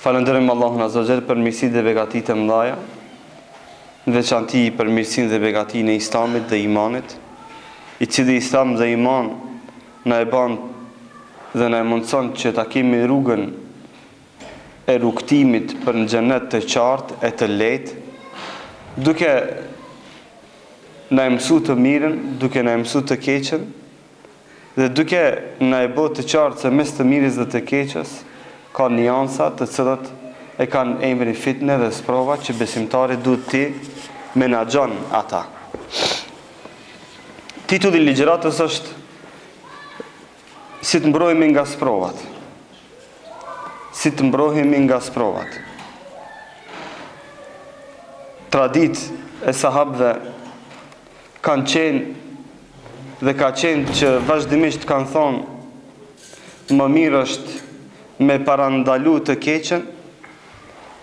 Falenderojmë Allahun Azza wa Jall për mirësitë dhe begatitë e mëdha, në veçanti për mirësinë dhe begatinë e Islamit dhe imanit, i cili Islam dhe iman na e bën dhe na e mundson që ta kemi rrugën e rrugtimit për në xhenet të qartë e të lehtë, duke na mësuar të mirën, duke na mësuar të keqen, dhe duke na e bërë të qartë se mes të mirës dhe të keqes ka niansa të cilat e kanë emrin fitne dhe sprova që besimtari duhet ti menaxhon ata. Titulli i ligjëratës është si të mbrojemi nga sprovat. Si të mbrojemi nga sprovat. Traditë e sahabëve kanë qenë dhe ka qenë që vazhdimisht kanë thonë më mirë është me parandalu të keqen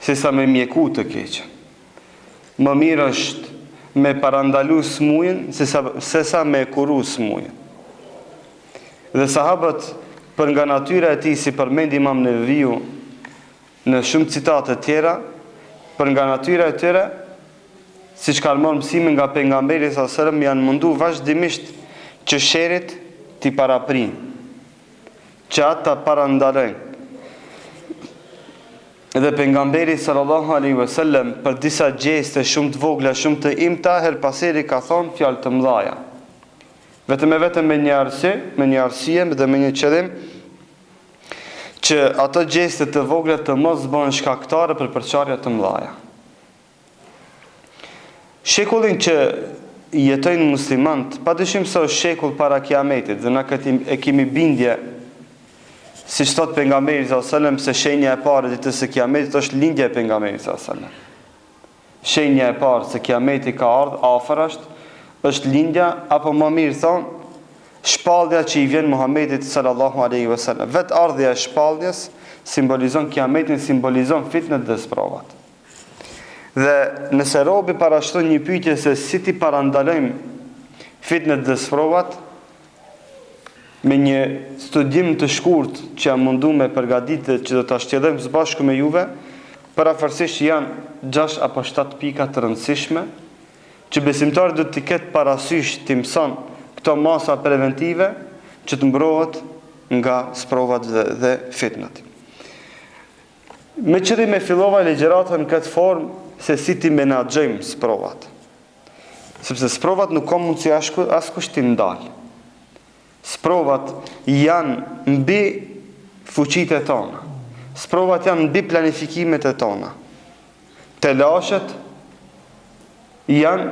se sa me mjeku të keqen. Më mirë është me parandalu smujën se sa me kuru smujën. Dhe sahabët për nga natyra e tij, si përmend Imam Neveviu në shumë citate tjera, për nga natyra e tyre, siç kanë marrë mësimin nga pejgamberi sallallahu alajhi wasallam, janë mundu vazhdimisht që sherrit t'i paraprin, që ata parandalojnë. Dhe pejgamberi sallallahu alaihi wasallam për disa gjeste shumë të vogla, shumë të imta, her paseri ka thonë fjalë të mëdha. Vetëm me një arsye dhe me një qëllim, që ato gjeste të vogla të mos bëhen shkaktare për përçarje të mëdha. Shekullin që jetojnë muslimanët, padyshim se është shekull para kiametit, dhe na e kemi bindje, si thot pejgamberi sallallahu alajhi wasallam, se shenja e parë e ditës së kiametit është lindja e pejgamberit sallallahu alajhi wasallam. Shenja e parë se kiameti ka ardhur afër është lindja, apo më mirë thonë, shpallja që i vjen Muhamedit sallallahu alaihi wasallam. Vetë ardhja e shpalljes simbolizon kiametin, simbolizon fitnën dhe sprovat. Dhe nëse robi parashton një pyetje se si ti parandalojmë fitnën dhe sprovat, me një studim të shkurt që jam mundu me përgatitë që do ta shtjellojmë së bashku me juve, parafarsisht janë 6 apo 7 pika të rëndësishme që besimtari do t'i ketë parasysh t'i mëson këto masa preventive që të mbrohet nga sprovat dhe fitnat. Me qëllim e fillova ligjëratën në këtë formë se si ti menaxhojmë sprovat. Sepse sprovat nuk ka mundësi askush t'i ndalë. Sprovat janë mbi fuqitë tona. Sprovat janë mbi planifikimet e tona. Telashet janë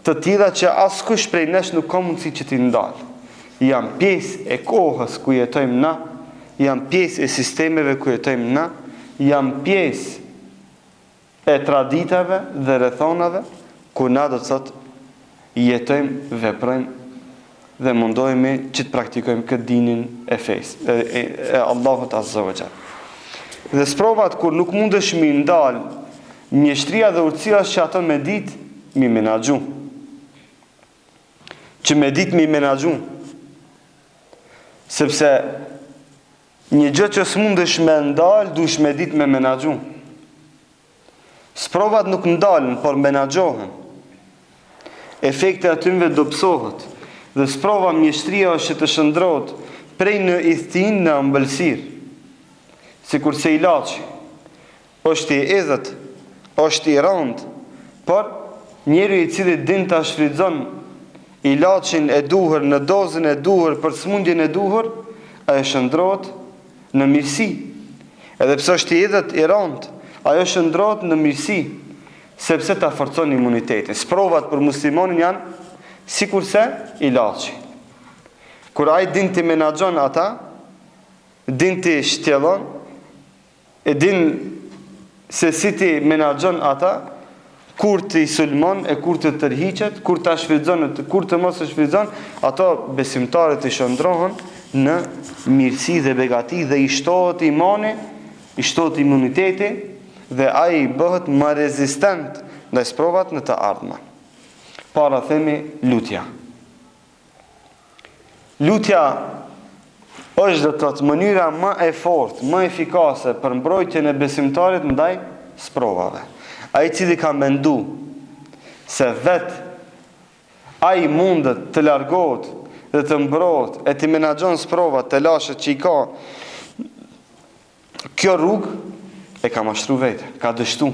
të tilla që askush prej nesh nuk ka mundësi që t'i ndalë. Janë pjesë e kohës ku jetojmë na, janë pjesë e sistemeve ku jetojmë na, janë pjesë e traditave dhe rrethonave ku na do të thotë jetojmë, veprojmë dhe mundohemi që të praktikojmë këtë dinin e fesë, e Allahut Azza wa Jall. Dhe sprovat kur nuk mundesh mi ndal mjeshtria dhe urtësia që ato me ditë mi menaxhu. Që me ditë mi menaxhu. Sepse një gjë që s'mundesh me ndal, dush me ditë me menaxhu. Sprovat nuk ndalen, por menaxhohen. Efekti atyve dobësohet. Dhe sprova mjeshtria është që të shndrohet prej në idhtin në ëmbëlsirë. Sikurse ilaçi është i edhët, është i rëndë, por njeri i cili din ta shfrytëzon ilaçin e duhur në dozën e duhur për sëmundjen e duhur, ai shndrohet në mirësi. Edhe pse është i edhët, i rëndë, ajo shndrohet në mirësi, sepse ta forcon imunitetin. Sprovat për muslimonin janë sikurse ilaçi. Kur ai din të menaxhon ata, din të shtjellon, e din se si ti menaxhon ata, kur të i sulmon e kur të tërhiqet, kur të shfrytëzon e kur të mos e shfrytëzon, ato besimtarët i shndrohen në mirësi dhe begati dhe i shtohet imani, i shtohet imuniteti dhe ai bëhet më rezistent ndaj sprovat në të ardhmen. Para themi lutja. Lutja është do të thotë mënyra më e fortë, më efikase për mbrojtjen e besimtarit ndaj sprovave. Ai i cili ka mendu se vetë ai mundet të largohet dhe të mbrohet e të menaxhon sprovat të lashet që i ka, kjo rrugë e ka mashtru vete, ka dështu.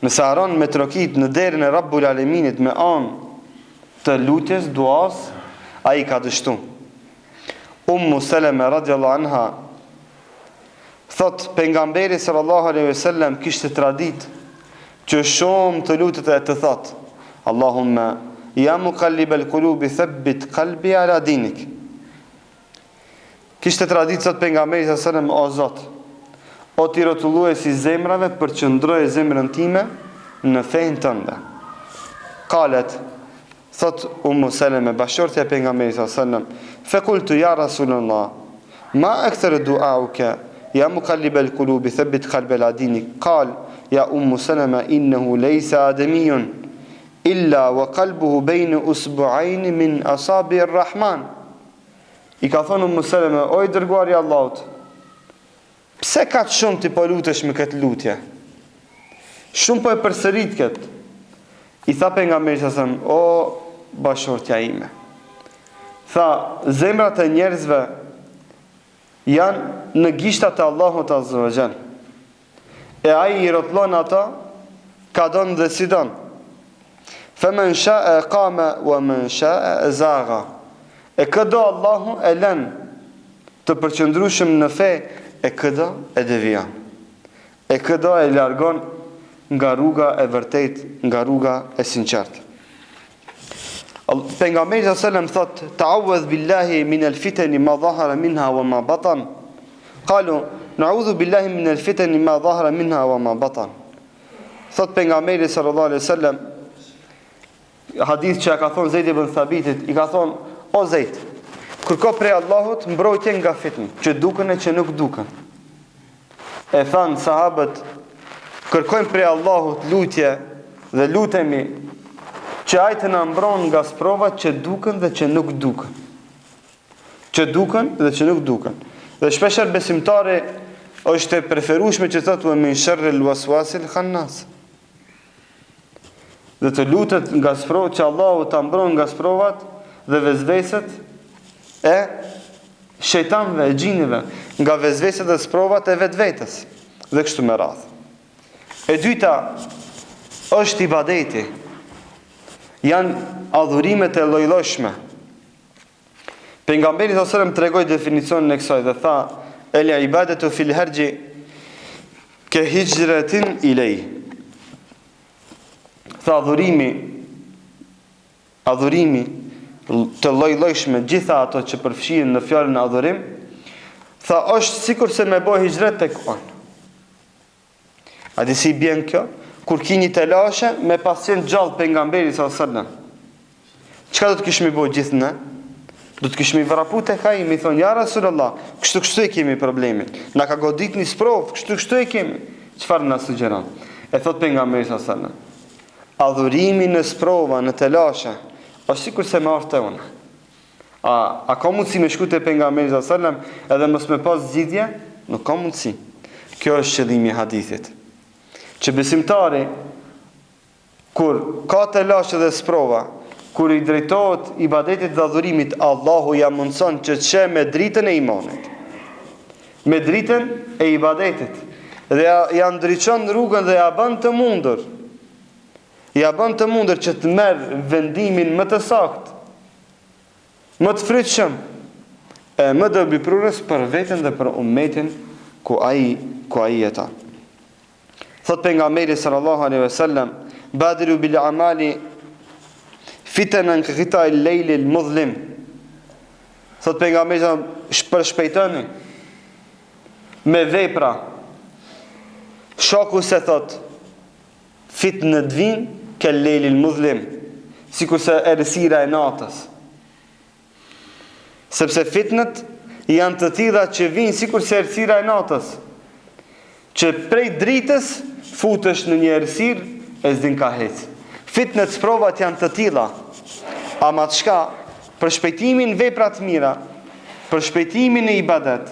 Nëse haron me trokit në derën e Rabbul Aleminit me anë të lutjes, duas, ai ka dështu. Ummu Seleme radiallahu anha thot pejgamberi sallallahu alaihi wasallam kishte tradit që shumë të lutet e të thot Allahumma ja muqallibal qulubi thabbit qalbi ala dinik. Kishte tradit thot pejgamberi sallallahu alaihi wasallam, o Zot, o ti rrotulluesi zemrave, përqendroje zemrën time në fenë tënde. Qalet, thot Ummu Seleme, bashortja e pejgamberit sallallahu alaihi wasallam, faqultu ya Rasulullah, ma akthar du'auka ya muqallibal qulubi thabbit qalbi ala dinik. Qal ya Ummu Seleme, innahu laysa adamiyun illa wa qalbuhu bayna usbu'ain min asabi ar-Rahman. I ka thonë Ummu Seleme, o i dërguari i Allahut, pse ka të shumë ti po lutesh me këtë lutje? Shumë po e përsërit këtë. I tha pejgamberi sallallahu alaihi wasallam, o bashortja ime, tha, zemrat e njerëzve janë në gishtat e Allahut azza wa jall. E ai i rrotllon ata ka don dhe si don. Faman sha'a qama wa man sha'a zaga. E këdo Allahu e lën të përqendrueshëm në fe, e këdo e devijon. E këdo e largon nga rruga e vërtet, nga rruga e sinqertë. Pejgamberi sallallahu alaihi wasallam thot, ta'awwadh billahi min al-fitani ma dhahara minha wa ma batan. Qalu na'udhu billahi min al-fitani ma dhahara minha wa ma batan. Thot pejgamberi sallallahu alaihi wasallam, hadith që ka thonë Zeid ibn Thabitit, i ka thonë, o Zeid, kërko prej Allahut mbrojtje nga fitnë, që duken e që nuk duken. E thanë sahabët, kërkojmë prej Allahut lutje dhe lutemi që ai të na mbron nga sprovat që duken dhe që nuk duken. Që duken dhe që nuk duken. Dhe shpeshher besimtari është e preferueshme që thotë min sharril waswasil khannas. Dhe të lutet nga sprovat që Allahu ta mbron nga sprovat dhe vezveset e shejtanëve, e xhinive, nga vezveset dhe sprovat e vetvetes. Dhe kështu me radhë. E dyta është ibadeti. Janë adhurimet e lloj-llojshme. Pejgamberi sallallahu alajhi wasallam tregoi definicionin e kësaj dhe tha: "El ibadatu fil harji ka hijratin ilay." Tha adhurimi të lloj-llojshme, gjitha ato që përfshihen në fjalën adhurim, tha është sikur se me bëj hijret tek on. A di si bjen kjo? Kur ki një telashe me pacient gjallë pejgamberit sallallahu alajhi wasallam. Çka do të kishmi bëj gjithë ne? Do të kishmi vrapu tek ai, mi thon ja Rasulullah, kështu e kemi problemin. Na ka godit një sprov, kështu e kemi. Çfarë na sugjeron? E thot pejgamberi sallallahu alajhi wasallam, adhurimi në sprova, në telashe, është sikur se me orte unë. A ka mundësi me shku te pejgamberi sallallahu alajhi wasallam edhe mos me pas zgjidhje? Nuk ka mundësi. Kjo është qëllimi i hadithit. Që besimtari, kur ka telashe dhe sprova, kur i drejtohet ibadetit dhe adhurimit, Allahu ja mundson që të sheh me dritën e imanit, me dritën e ibadetit, dhe ja ndriçon rrugën dhe ja bën të mundur. Ja bën të mundur që të merr vendimin më të saktë, më të frytshëm, e më dobiprurës për veten dhe për ummetin ku ai jeton. Thot pejgamberi sallallahu alaihi wasallam, badiru bil amali fitanan ka qita al-layl al-muzlim. Thot pejgamberi, shpejtoni me vepra. Shoku se thot, fitnë të vin ke al-layl al-muzlim, sikur se errësira e natës. Sepse fitnët janë të tilla që vinë sikur se errësira e natës, që prej dritës futesh në një errësirë e s'din ka hec. Fitnët, sprovat janë të tilla, ama çka për shpejtimin vepra të mira, për shpejtimin e ibadet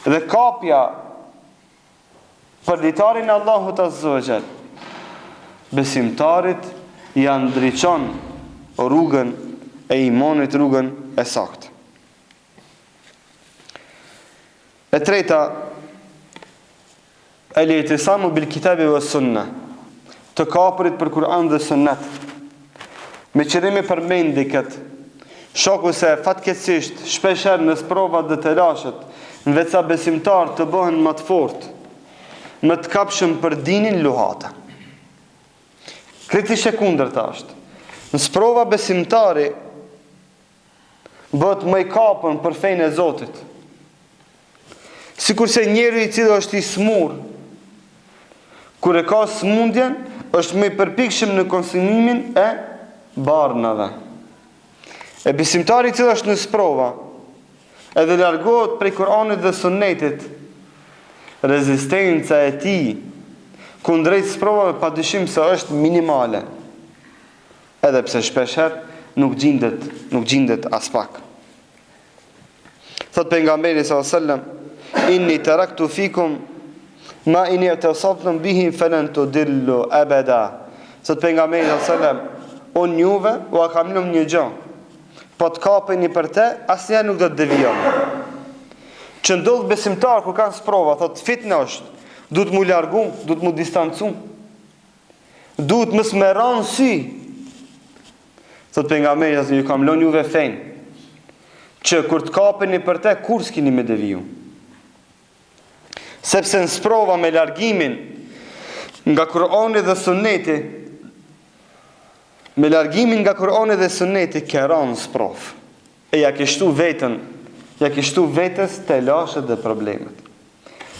dhe kapja për litarin Allahut Azza wa Jall, besimtarit janë ndriçon rrugën e imanit, rrugën e saktë. E treta, el-i'tisamu bil kitabi was sunnah, të kapërit për Kur'an dhe Sunnet. Me qërimi përmendi këtë, shoku se fatkeqësisht shpeshherë në sprovat dhe të lashet, në veca besimtar të bëhen më të fortë, më të kapshëm për dinin luhata. Kritisht e kundërta është. Në sprova besimtari bëhet më i kapën për fejnë e Zotit. Sikur se njeri i cili është i smur, kur e ka smundjen, është më i përpikshëm në konsumimin e barnave. E besimtari i cili është në sprova, edhe largohet prej Kur'anit dhe Sunnetit, rezistenca e tij kundrejt sprovave padyshim se është minimale. Edhe pse shpeshherë nuk gjendet as pak. Thot pejgamberi sallallahu alajhi wasallam: inni taraktu fikum ma in i'tasabtum bihi falan tudillu abada. Thot pejgamberi sallallahu alajhi wasallam: unë juve u kam lënë një gjë, po të kapeni për te, asnjëherë nuk do të devijoni. Që ndodh besimtar kur kanë sprova, thot fitnë është, duhet mu largu, duhet mu distancu, duhet mos më ran sy. Thot pejgamberi ju kam lënë juve fen, që kur të kapeni për te, kur s'kini me deviju. Sepse në sprova me largimin nga Kur'ani dhe Sunneti, me largimin nga Kur'ani dhe Sunneti, keran sprov. E ja kështu vetës të lashet dhe problemet.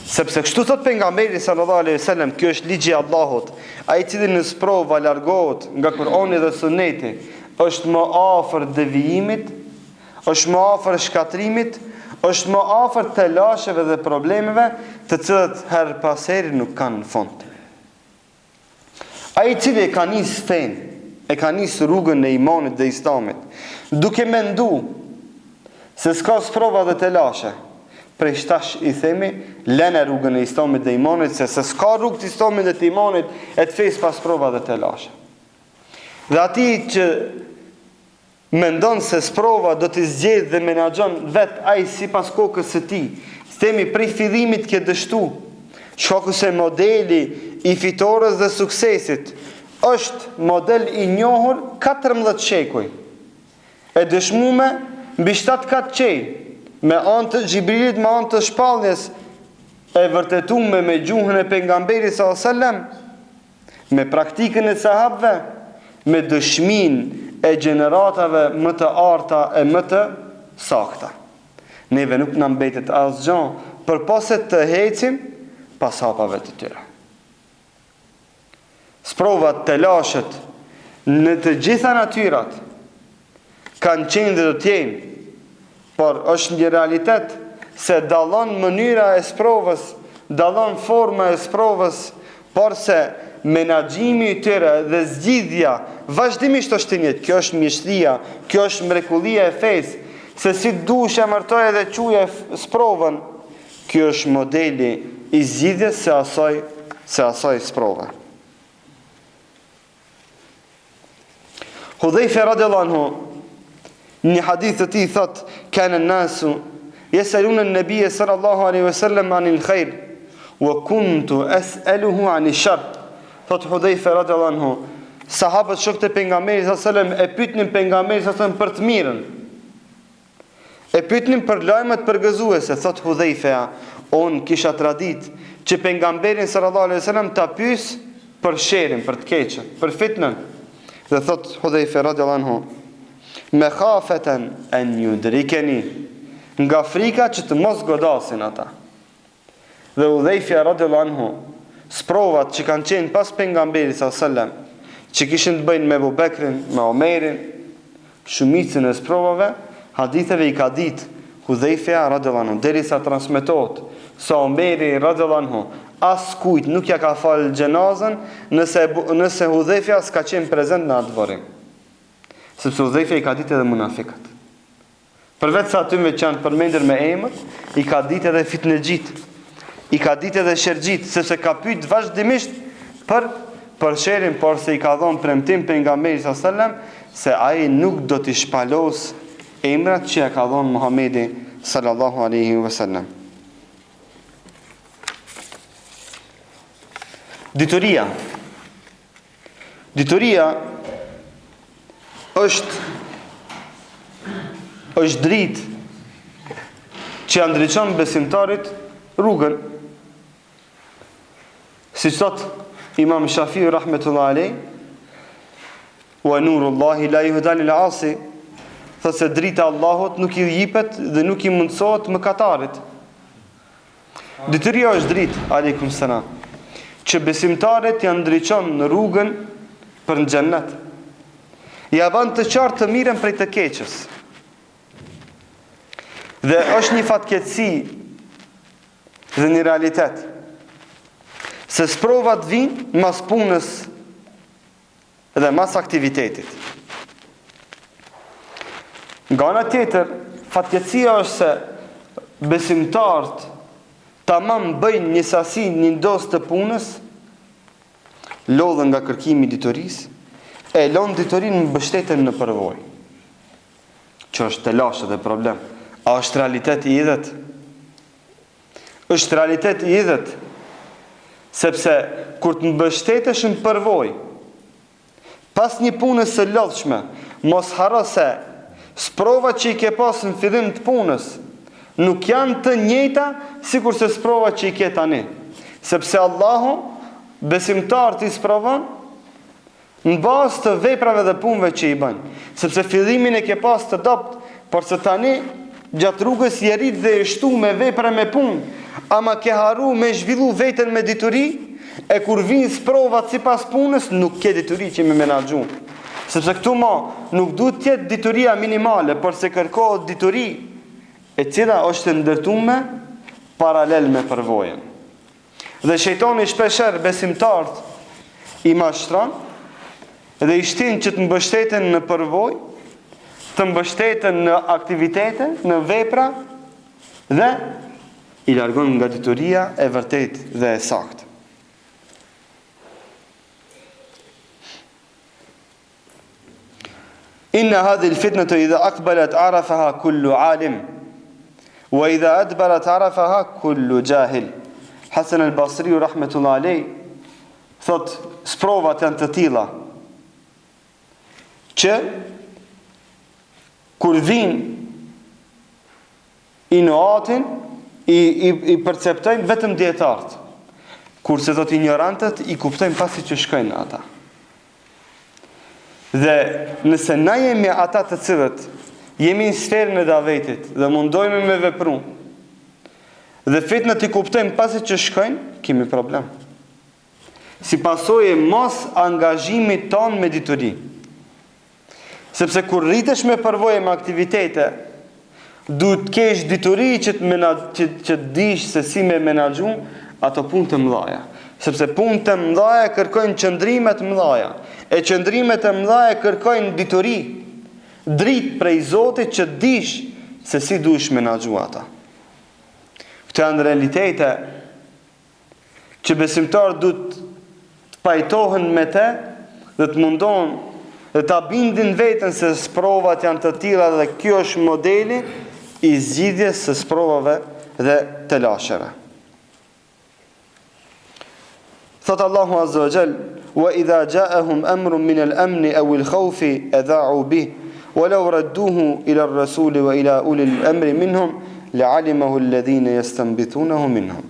Sepse kështu thot pejgamberi sallallahu alaihi wasallam, kjo është ligji i Allahut, ai i cili në sprova largohet nga Kur'ani dhe Sunneti, është më afër devijimit, është më afër shkatrimit, është më afër të lasheve dhe problemeve, të cilët her pas heri nuk kanë fund. Ai i cili e ka nis fen, e ka nis rrugën e imanit dhe islamit, duke mendu se s'ka sprova dhe të lashe, prej shtash i themi, lene rrugën e islamit dhe imanit, se s'ka rrugë të islamit dhe të imanit, e të fejs pas sprova dhe të lashe. Dhe ati që mendon se sprova do t'i zgjedh dhe menaxhon vet ai sipas kokës së tij, themi prej fillimit ke dështu, shkaku se modeli i fitores dhe suksesit është model i njohur 14 shekuj, e dëshmume mbi 7 katë qej, me anë të Xhibrilit, me anë të shpalljes, e vërtetume me gjuhën e pejgamberit sallallahu alajhi wasallam, me praktikën e sahabëve, me dëshminë e gjeneratave më të arta e më të sakta. Neve nuk na mbetet asgjë përpose të hecim pas hapave të tyre. Sprovat të lashet në të gjitha natyrat kanë qenë dhe do t'jenë, por është një realitet se dallon mënyra e sprovës, dallon forma e sprovës, por se menaxhimi i tyre dhe zgjidhja vazhdimisht është njëjtë. Kjo është mjeshtria, kjo është mrekullia e fesë, se si dush e mërtoj dhe quje sprovën, kjo është modeli i zgjidhjes se asaj sprove. Hudhaifa radhiyallahu anhu, një hadith të tij thot, kanë nasu yasaluna an-nabiy sallallahu alaihi wasallam anil khair wa kuntu as'aluhu anil shar. Thot Hudhaifa radhiyallahu anhu, sahabët shokët e pejgamberit sallallahu alaihi wasallam e pyetnin pejgamberin sallallahu alaihi wasallam për të mirën. E pyetnin për lajmet përgëzuese. Thot Hudhaifa, on kisha tradit që pejgamberin sallallahu alaihi wasallam ta pyes për sherrin, për të keqen, për fitnën. Dhe thot Hudhaifa radhiyallahu anhu, me khafeten an yudrikeni, nga frika që të mos godasin ata. Dhe Hudhaifa radhiyallahu anhu, sprovat që kanë qenë pas pejgamberit sallallahu alaihi wasallam, që kishin të bëjnë me Abu Bekrin, me Omerin, shumicën e sprovave, haditheve i ka ditë Hudhaifa radhiyallahu anhu, derisa transmetohet se Omeri radhiyallahu anhu as kujt nuk ja ka falë gjenazën nëse Hudhaifa s'ka qenë prezent në atë dvorim. Sepse Hudhaifa i ka ditë edhe munafikat. Përveç sa atyme që janë përmendur me emër, i ka ditë edhe fitnegjit, i ka ditë edhe shërgjit, sepse ka pyet vazhdimisht për sherin, por se i ka dhënë premtim pejgamberi sallallahu alajhi wasallam se ai nuk do t'i shpalos emrat që ja ka dhënë Muhamedi sallallahu alaihi wasallam. Dituria është dritë që ja ndriçon besimtarit rrugën. Si thot Imam Shafi'i rahmetullahi alayh, wa nurullahi la yuhda lil asi, thotë se drita e Allahut nuk i jepet dhe nuk i mundsohet mëkatarit. Detyria është dritë, aleikum selam, që besimtarët ja ndriçon në rrugën për në xhennet. Ja bën të qartë të mirën prej të keqës. Dhe është një fatkeqësi dhe një realitet se sprovat vinë mas punës dhe mas aktivitetit. Nga ana tjetër, fatkeqësia është se besimtarët tamam bëjnë një sasi, një dos të punës, lodhen nga kërkimi i diturisë, e lënë diturinë në mbështeten në përvojë. Që është telashe dhe problem. A është realitet i idhet? Është realitet i idhet, sepse kur të mbështetesh në përvojë, pas një punës së lodhshme, mos harro se sprovat që i ke pas në fillim të punës nuk janë të njëjta sikur se sprovat që i ke tani. Sepse Allahu besimtarët i sprovon në bazë të veprave dhe punëve që i bën. Sepse fillimin e ke pas të dopt, por se tani gjatë rrugës je rrit dhe e shtu me vepra me punë, ama ke haru me zhvillu veten me dituri, e kur vinë sprovat sipas punës, nuk ke dituri që me menaxhu. Sepse këtu nuk duhet të jetë dituria minimale, por se kërkohet dituri e cila është ndërtuar paralel me përvojën. Dhe shejtani shpeshherë besimtarët i mashtron dhe i shtin që të mbështeten në përvojë, të mbështeten në aktivitete, në vepra, dhe i largon nga dituria e vërtet dhe e saktë. Inna hadhihi al-fitnatu idha aqbalat arafaha kullu alim, wa idha adbarat arafaha kullu jahil. Hasan al-Basri rahmetullahi alayh thot, sprovat janë të tilla që kur vinë inoatin i perceptojnë vetëm dietarët, kurse thot ignorantët i kuptojnë pasi që shkojnë ata. Dhe nëse na jemi ata të cilët jemi në sferën e davetit dhe mundojmë me vepru, dhe fitnat i kuptojmë pasi që shkojnë, kemi problem. Si pasojë mos angazhimit ton me dituri. Sepse kur rritesh me përvojë me aktivitete, duhet të kesh dituri që të dish se si me menaxhu ato punë të mëdha. Sepse punët të mëdha kërkojnë qëndrime të mëdha, e qëndrimet e mëdha kërkojnë dituri, dritë prej Zotit që dish se si duhesh menaxhu ata. Këto janë realitete që besimtarët duhet të pajtohen me te dhe të mundohen dhe ta bindin veten se sprovat janë të tilla dhe kjo është modeli i zgjidhjes së sprovave dhe të lasheve. Thot Allahu Azza wa Jall, wa idha ja'ahum amrun min al-amn aw al-khawf adha'u bih, wa law radduhu ila ar-rasul wa ila uli al-amri minhum la'alimahu alladhina yastanbitunahu minhum.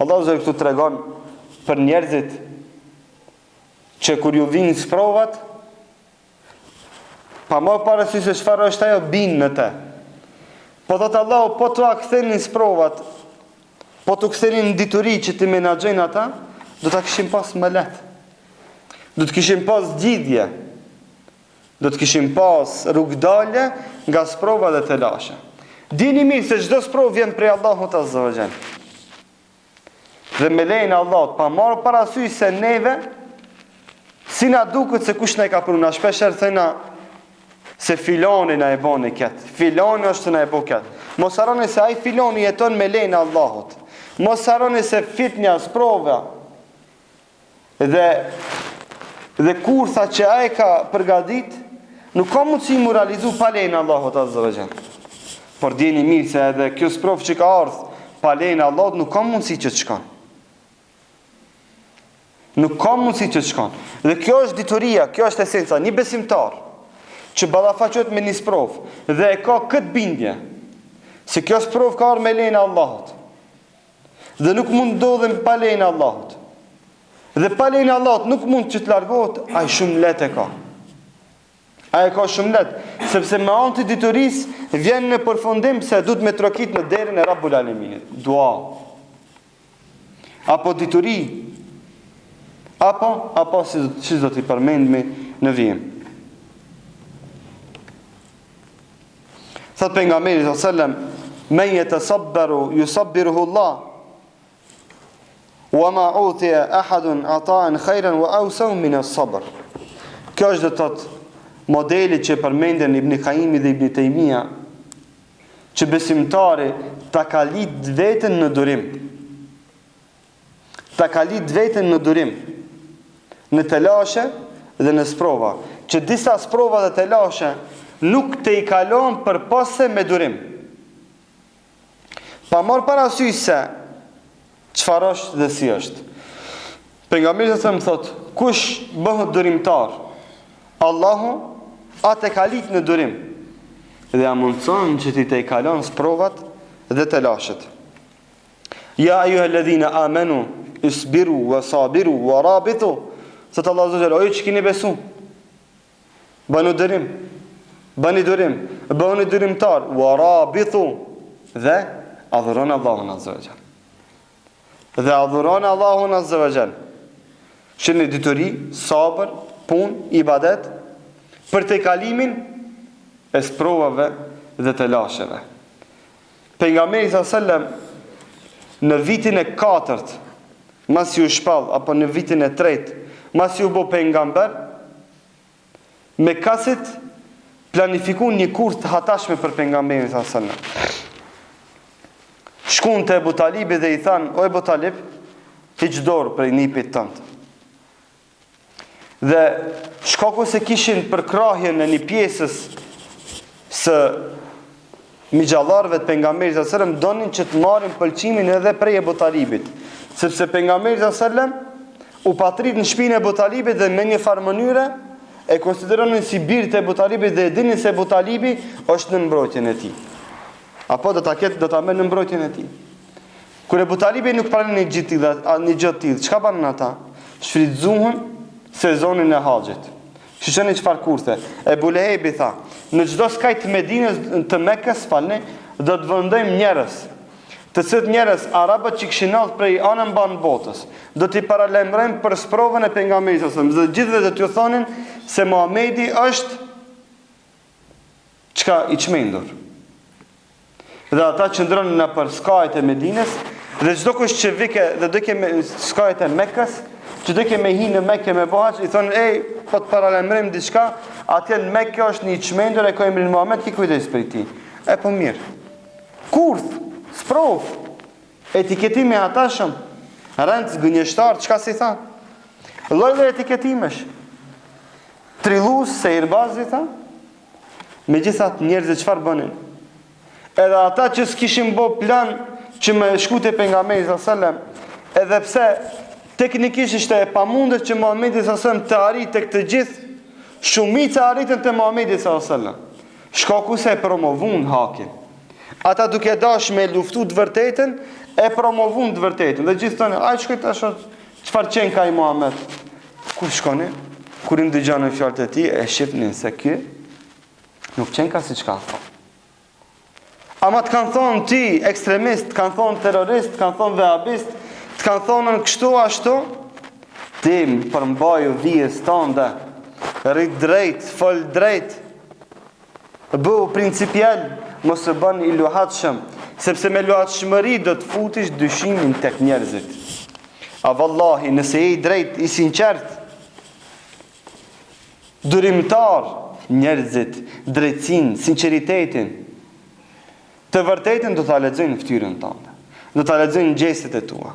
Allahu Azza këtu tregon për njerëzit që kur ju vinë sprovat, pa më parasysh se çfarë është ajo bin në te. Po thot Allahu, po t'u kthenin sprovat, po t'u kthenin dituri që ti menaxhojnë ata, do ta kishim pas më lehtë. Do të kishim pas zgjidhje. Do të kishim pas rrugdalje nga sprova dhe të lashe. Dini mirë se çdo sprovë vjen prej Allahut Azza wa Jall. Dhe me lejnë Allahut, pa marrë parasysh se neve si na duket se kush na ka prunë, shpeshherë thëna se filoni na e boni këtë, filoni është na e bo këtë. Mos harroni se ai filoni jeton me lejen e Allahut. Mos harroni se fitnja, sprova dhe kurtha që ai ka përgatit, nuk ka mundësi moralizu pa lejen e Allahut azza wa jall. Por dini mirë se edhe kjo sprov që ka ardhur pa lejen e Allahut nuk ka mundësi që të shkon. Nuk ka mundësi që të shkon. Dhe kjo është dituria, kjo është esenca. Një besimtar që ballafaqohet me një sprov dhe e ka këtë bindje se kjo sprov ka ardhur me lejen e Allahut dhe nuk mund ndodhem pa lejen e Allahut. Dhe pa lejen e Allahut nuk mund që të largohet, ai shumë lehtë e ka. Ai ka shumë lehtë, sepse me anë të diturisë vjen në përfundim se duhet me trokit në derën e Rabbul Alaminit. Dua. Apo dituri. Apo si do t'i përmendmi në vijim. Thot pejgamberi sallallahu alajhi wasallam, "Men yatasabbaru yusabbiruhu Allah." Wa ma utiya ahadun ata'an khayran wa awsaw min as-sabr. Kjo është do të thotë modeli që përmenden Ibn Qayyimi dhe Ibn Taymija, që besimtari ta kalit veten në durim. Ta kalit veten në durim, në telashe dhe në sprova, që disa sprova dhe telashe nuk të i kalon për pase me durim. Pa marrë parasysh se çfarë është dhe si është. Pejgamberi sa më thot, kush bëhet durimtar, Allahu atë kalit në durim. Dhe mundson që ti të i kalon sprovat dhe telashet. Ja ayyuhalladhina amanu isbiru wa sabiru wa rabitu. Sot Allah azza wa jalla, o ju që keni besu, bëni durim. Bëni durim, bëni durimtar, wa rabitu, dhe adhuroni Allahun azza wa jalla. Dhe adhuroni Allahun azza wa jalla. Shini dituri, sabër, punë, ibadet, për të kalimin e sprovave dhe të lasheve. Pejgamberi sallallahu alajhi wasallam në vitin e 4, mas ju shpall, apo në vitin e 3, mas ju bo pejgamber, me kasit planifikun një kurth të hatashme për pejgamberin sallallahu alajhi wasallam. Shkun të Ebu Talibi dhe i than, o Ebu Talib, hiq dorë për i nipit tënd. Dhe shkaku se kishin përkrahjen e një pjesës së migjallarëve të pejgamberit sallallahu alajhi wasallam, donin që të marrin pëlqimin edhe prej Ebu Talibit, sepse pejgamberi sallallahu alajhi wasallam u patrit në shtëpinë e Ebu Talibit dhe me një farë mënyre e konsideronin si birë të Ebu Talibit dhe e dinin se Ebu Talibi është në mbrojtjen e tij. Apo do ta merr në mbrojtjen e tij. Kur Ebu Talibi nuk pranon një gjë të tillë, çka banon ata? Shfrytëzuan sezonin e haxhit. Shishoni çfarë kurthe. Ebu Lehebi tha, në çdo skaj të Medinës, të Mekës, do të vendojmë njerëz, të cilët njerëz arabët që kishin ardhur prej anën mban botës, do t'i paralajmërojmë për sprovën e pejgamberit sallallahu alajhi wasallam. Dhe gjithëve do t'ju thonin se Muhamedi është çka i çmendur. Dhe ata qëndronin në për skajt e Medinës, dhe çdo kush që vike dhe do ke me skajt e Mekës, që do ke me hi në Mekë me bohaç, i thonë, ej, po të paralajmërojmë diçka, atje në Mekë është një çmendur e ka emrin Muhammed, ki kujdes për ti. E po mirë. Kurth, sprov, etiketimi atashëm, rëndës, gënjeshtar, çka si tha? Lloj etiketimesh. Trillus, sejrbaz, i tha? Me gjithat njerëzit çfarë bënin? Edhe ata që s'kishin bo plan që me shkute pejgamberi sallallahu alajhi wasallam, edhe pse teknikisht ishte e pamundur që Muhamedi sallallahu alajhi wasallam të arrijë tek të gjithë, shumica arritën te Muhamedi sallallahu alajhi wasallam. Shkaku se e promovun hakin. Ata duke dash me luftu të vërtetën, e promovun të vërtetën. Dhe gjithë tonë, ai shkoj tash çfarë qen ka i Muhammed? Ku shkoni? Kur i dëgjonin fjalët e tij, e shihnin se ky nuk qen ka siç ka thonë. Ama të kanë thonë ti ekstremist, të kanë thonë terrorist, të kanë thonë vehabist, të kanë thonë kështu ashtu, ti përmbaju vijës tënde, rrit drejt, fol drejt, bëu principial, mos e bën i luhatshëm, sepse me luhatshmëri do të futish dyshimin tek njerëzit. A vallahi, nëse je i drejt, i sinqert, durimtar, njerëzit, drejtësinë, sinqeritetin. Të vërtetën do ta lexojnë në fytyrën tënde. Do ta lexojnë në gjestet e tua.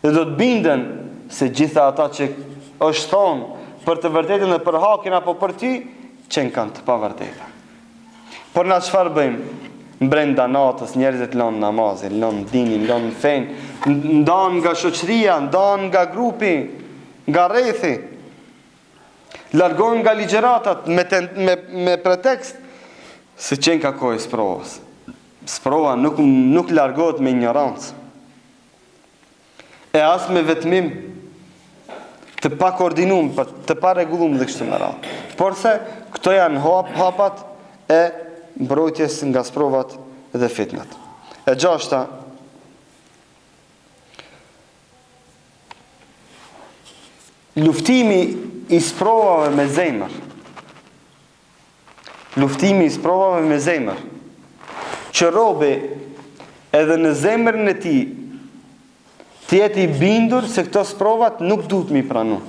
Dhe do të binden se gjitha ata që është thonë për të vërtetën dhe për hakin apo për ty, që kanë të pavërteta. Por na çfarë bëjmë? Brenda natës njerëzit lënë namazin, lënë dinin, lënë fen, ndan nga shoqëria, ndan nga grupi, nga rrethi. Largohen nga ligjëratat me pretekst se qenë ka kohë sprovës. Sprova nuk largohet me ignorancë. E as me vetmim të pa koordinuar, të pa rregulluar dhe kështu me radhë. Porse këto janë hapat e mbrojtjes nga sprovat dhe fitnat. E gjashta, luftimi i sprovave me zemër. Luftimi i sprovave me zemër. Që robi edhe në zemrën e tij të jetë i bindur se këto sprovat nuk duhet mi pranu.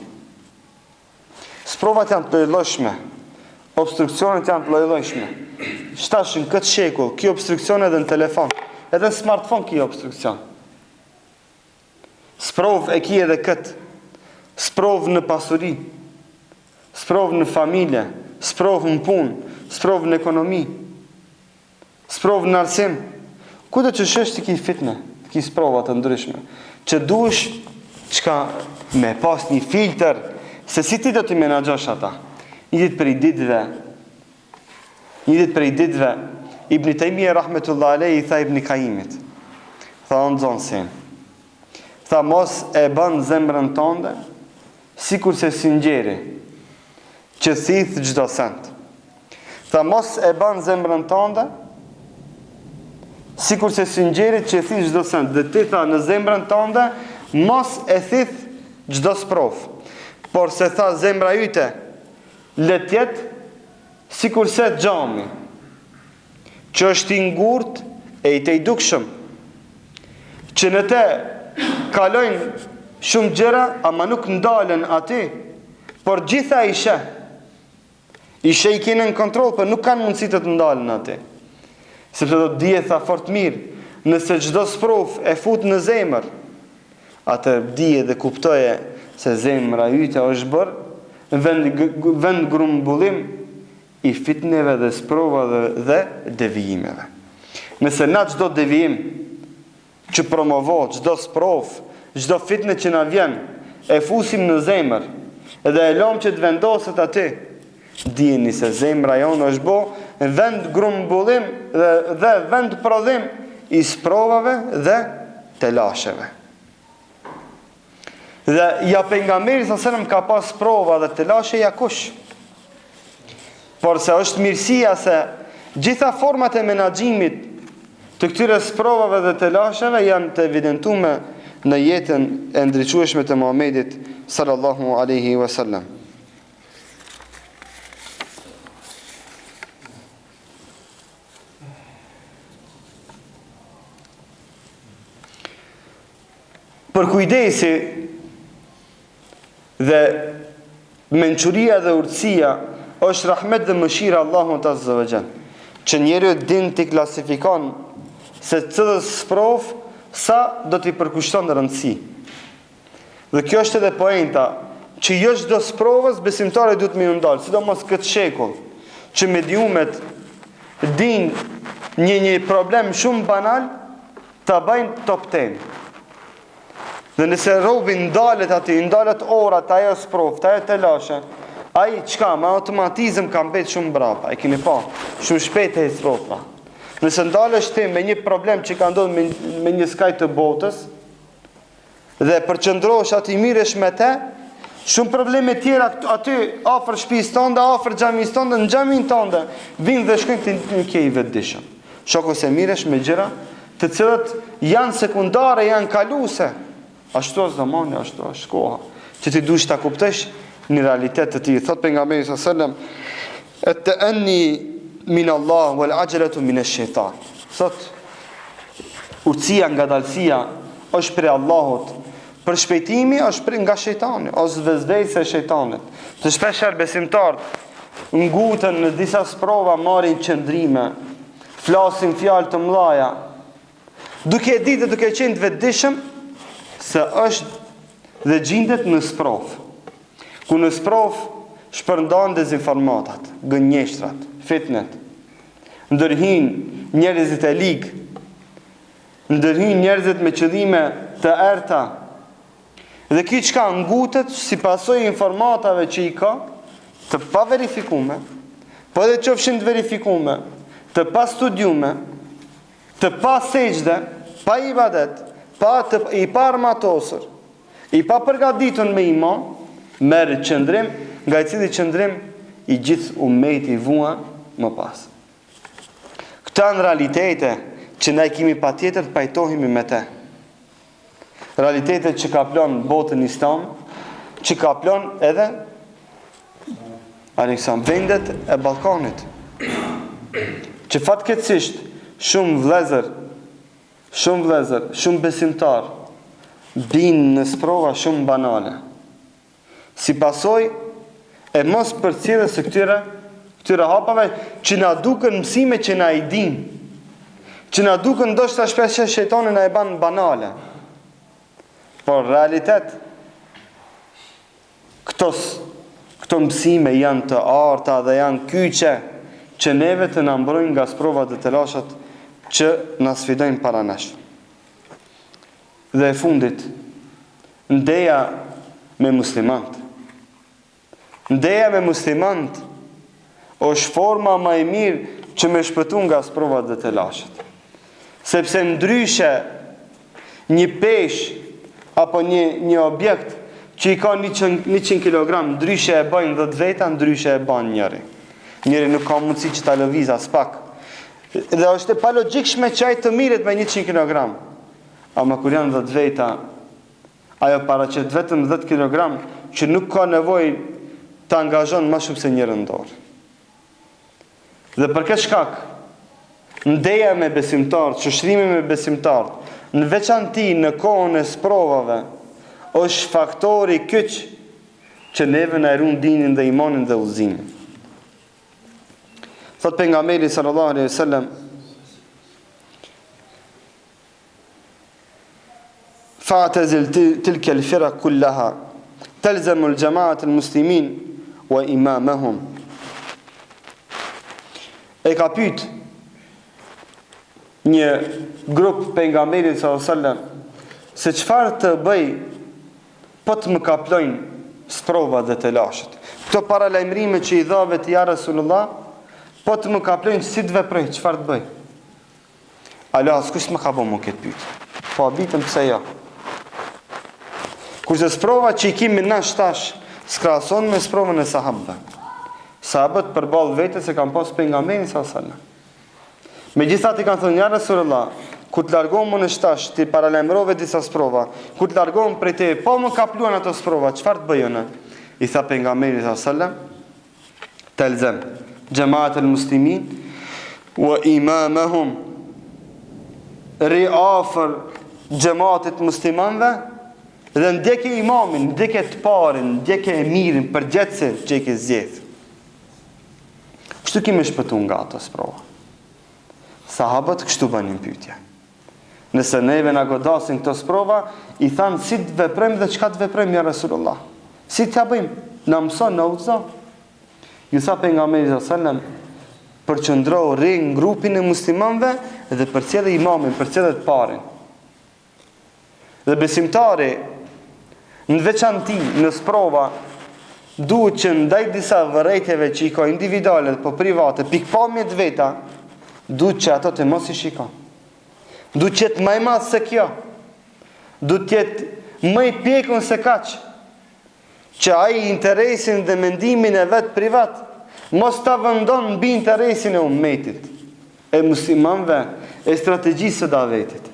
Sprovat janë të llojshme. Obstruksionet janë të llojshme. Shtash në këtë shekull, kjo obstruksion edhe në telefon, edhe në smartphone kjo obstruksion. Sprov e ki edhe këtë. Sprov në pasuri, sprov në familje, sprov në punë, sprov në ekonomi, sprov në arsim. Kudo që shesh të ki fitne, të ki sprovat të ndryshme, që duesh çka me pas një filter, se si ti do t'i menaxhosh ata. Një ditë për i ditëve, Ibn Taymija rahmetullah alejhi tha Ibn Qayyimit. Tha on zonsin. Tha mos e bën zemrën tënde sikur se singjeri që thith çdo send. Tha mos e bën zemrën tënde sikur se singjeri që thith çdo send. Dhe ti tha në zemrën tënde mos e thith çdo sprov. Por se tha zemra yte le të jetë sikur se xhami që është i ngurt e i të i dukshëm, që në te kalojnë shumë gjëra, ama nuk ndalen aty, por gjitha ishe i kene në kontrol, për nuk kanë mundësi të ndalen aty. Sepse do të dije tha fort mirë, nëse çdo sprov e fut në zemër, atë dije dhe kuptoje se zemra yte është bërë vend grumbullim i fitneve dhe sprovave dhe devijimeve. Nëse na çdo devijim që promovohet, çdo sprov, çdo fitne që na vjen, e fusim në zemër dhe e lëm që të vendoset aty, dijeni se zemra jonë është bo vend grumbullim dhe vend prodhim i sprovave dhe telasheve. Dhe ja pejgamberi sa ka pas prova dhe telashe ja kush. Por se është mirësia se gjitha format e menaxhimit të këtyre sprovave dhe telasheve janë të evidentuar në jetën e ndriçueshme të Muhamedit sallallahu alaihi wasallam. Për kujdesi dhe mençuria dhe urtësia është rahmet dhe mëshira Allahut azza wa jall, që njeriu din t'i klasifikon se çdo sprov sa do t'i përkushton rëndësi. Dhe kjo është edhe poenta, që jo çdo sprovës besimtari duhet më ndal, sidomos këtë shekull, që mediumet din një problem shumë banal ta bëjnë top 10. Dhe nëse robi ndalet aty, ndalet orat, ajo sprov, ajo telashe, ai çka me automatizëm ka mbet shumë brapa. E keni pa, shumë shpejt e sprova. Nëse ndalesh ti me një problem që ka ndodhur me një skaj të botës dhe përqendrohesh aty miresh me te, shumë probleme tjera aty afër shtëpisë tënde, afër xhamisë tënde, në xhamin tënde, vinë dhe shkojnë ti nuk je i vetëdijshëm. Shoku se miresh me gjëra të cilat janë sekundare, janë kaluese. Ashtu është zamani, ashtu është koha, që ti duhesh ta kuptosh në realitet të tij. Thot pejgamberi sallallahu alajhi wasallam, "At-ta'anni min Allah wal ajalatu min ash-shaytan." Thot urtësia, ngadalësia është prej Allahut, për shpejtimi është nga shejtani, ose vezdejse e shejtanit. Të shpeshherë besimtarët ngutën në disa sprova, marrin qëndrime, flasin fjalë të mëdha, duke ditë dhe duke qenë të vetëdijshëm se është dhe gjendet në sprovë. Ku në sprovë shpërndan dezinformatat, gënjeshtrat, fitnet, ndërhin njerëzit e ligë, ndërhin njerëzit me qëllime të errta, dhe ki qka ngutet si pasoj informatave që i ka, të pa verifikume, po edhe qofshin të verifikume, të pa studiume, të pa sejdë, pa ibadet, i pa armatosur, i pa përgatitun me iman, merë qëndrim, nga i cili qëndrim i gjithë ummeti vuan më pas. Këta në realitete që ne kemi pa tjetër të pajtohemi me te. Realitete që ka plon botën islam, që ka plon edhe vendet e Ballkanit. Që fatkeqësisht shumë vëllezër, shumë besimtar binë në sprova shumë banale. Si pasoj e mos përcjelljes së këtyre hapave që na duken mësime që na i dim, që na duken ndoshta shpesh shejtani na e ban banale. Por realitet këto mësime janë të arta dhe janë kyçe që neve të na mbrojnë nga sprovat dhe telashat që na sfidojnë para nesh. Dhe e fundit, ndeja me muslimant. Ndeja me muslimant është forma më e mirë që me shpëtu nga sprovat dhe telashat. Sepse ndryshe një peshë apo një objekt që i ka 100 kg, ndryshe e bëjnë 10 veta, ndryshe e bëjnë njëri. Njëri nuk ka mundësi që ta lëviz as pak. Dhe është e pa logjikshme që ai të mirët me 100 kg. Ama kur janë 10 veta, ajo paraqet vetëm 10 kg që nuk ka nevojë të angazhon më shumë se njërin dorë. Dhe për këtë shkak, ndeja me besimtarët, shoqërimi me besimtarët, në veçanti në kohën e sprovave, është faktori kyç që neve na ruan dinin dhe imanin dhe udhëzimin. Thot pejgamberi sallallahu alaihi wasallam: "Fa'tazil tilka al-firaq kullaha, talzamu al-jama'at al-muslimin wa imamahum." E ka pyet një grup pejgamberit sallallahu alaihi wasallam se çfarë të bëj po të më kaplojnë sprovat dhe telashet. Këto paralajmërime që i dha vetë ja Rasulullah, po të më kaplojnë si të veprej, çfarë të bëj? Allah, s'kush më ka bëu më këtë pyetje. Po habitëm pse jo. Kurse sprova që i kemi na tash skrahason me sprovën e sahabëve. Sahabët përballë vetes se kanë pas pejgamberin sallallahu alaihi wasallam. Megjithatë kanë thënë ja Rasulullah, ku të largohem në shtash, ti paralajmërove disa sprova, ku të largohem prej te, po më kapluan ato sprova, çfarë të bëj unë? I tha pejgamberi sallallahu alaihi wasallam: "Talzam jama'at al-muslimin wa imamahum." Ri afër xhamatit muslimanëve dhe ndjekë imamin, ndjekë të parin, ndjekë e mirin, përgjithësi që i ke zgjedh. Kështu kemi shpëtuar nga ato sprova. Sahabët kështu banin pyetje. Nëse neve na godasin këto sprova, i thanë si të veprojmë dhe çka të veprojmë ja Rasulullah. Si t'ja bëjmë? Na mëson, na udhëzo. Ju tha pejgamberi sallallahu alajhi wasallam: "Përqendro në grupin e muslimanëve dhe përcjell imamin, përcjell të parin." Dhe besimtari në veçanti në sprova duhet që ndaj disa vërejtjeve që i ka individuale po private, pikpamje të veta, duhet që ato të mos i shikon. Duhet që jetë më i madh se kjo. Duhet të jetë më i pjekun se kaq. Që ai interesin dhe mendimin e vet privat mos ta vendon mbi interesin e ummetit, e muslimanëve, e strategjisë së davetit.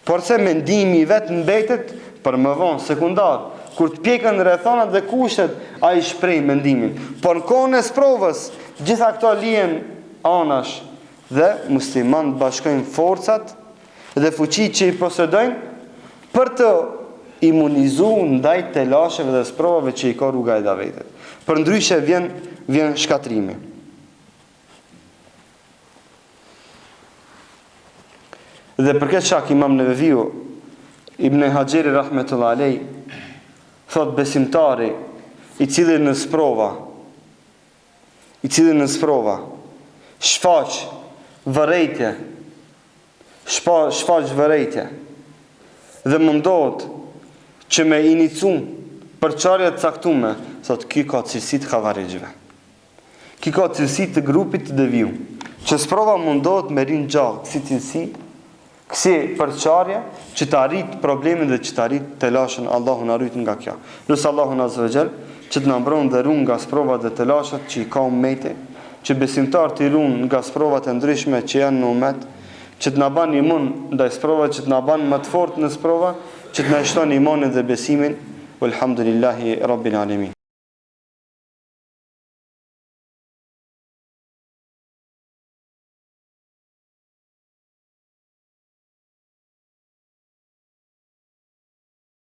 Por se mendimi i vet mbetet për më vonë sekundar, kur të pjekën rrethonat dhe kushtet, ai shpreh mendimin. Por në kohën e sprovës, gjitha këto lihen anash dhe muslimanët bashkojnë forcat dhe fuqitë që i posedojnë për të imunizuar ndaj telasheve dhe sprovave që i ka rruga e davetit. Përndryshe vjen vjen shkatrimi. Dhe për këtë shak Imam Neveviu Ibn Hajeri rahmetullah alej thot besimtari i cili në sprova shfaq vërejtje dhe mundohet që me inicu përçarje të caktume, thot ky ka cilësi të xhavarixhëve. Ky ka cilësi të grupit të deviju, që sprova mundohet me rinë gjallë kësi cilësi, kësi përçarje, që të arrit problemin dhe që të arrit të lashën. Allahu në arrit nga kja. Lusë Allahu në azvëgjel, që të nëmbron dhe runë nga sprovat dhe të lashët që i ka ummeti, që besimtar të i runë nga sprovat e ndryshme që janë në ummet, që të naban imun ndaj sprovat, që të naban më të fort në sprova, që të na shton imanin dhe besimin. Walhamdulillahi Rabbil Alamin.